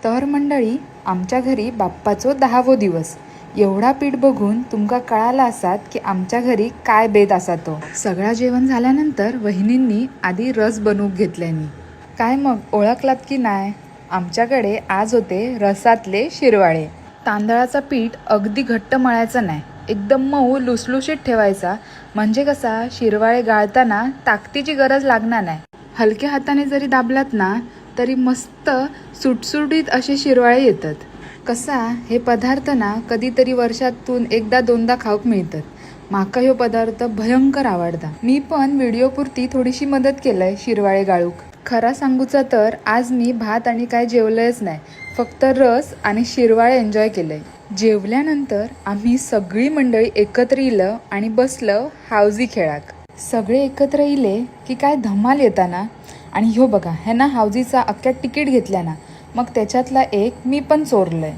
तर मंडळी, आमच्या घरी बाप्पाचो 10वो दिवस. एवढा पीठ बघून तुमका कळाला असात की आमच्या घरी काय बेत असा तो. सगळा जेवण झाल्यानंतर वहिनींनी आधी रस बनवून घेतल्यानी. काय मग ओळखलात की नाही? आमच्याकडे आज होते रसातले शिरवाळे. तांदळाचा पीठ अगदी घट्ट मळायचा नाही, एकदम मऊ लुसलुशीत ठेवायचा. म्हणजे कसा शिरवाळे गाळताना ताकदीची गरज लागणार नाही. हलक्या हाताने जरी दाबलात ना तरी मस्त सुटसुटीत असे शिरवाळे येतात. कसा हे पदार्थ ना कधीतरी वर्षातून एकदा दोनदा खाऊक मिळतात. माका ह्यो पदार्थ भयंकर आवडता. मी पण व्हिडिओपुरती थोडीशी मदत केलंय शिरवाळे गाळूक. खरा सांगूचा तर आज मी भात आणि काय जेवलंच नाही, फक्त रस आणि शिरवाळे एन्जॉय केलंय. जेवल्यानंतर आम्ही सगळी मंडळी एकत्र इलं आणि बसलं हावजी खेळाक. सगळे एकत्र इले की काय धमाल येताना. आणि ह्यो बघा ह्याना हावजीचा अख्ख्या तिकीट घेतल्या ना, मग त्याच्यातला एक मी पण चोरलंय.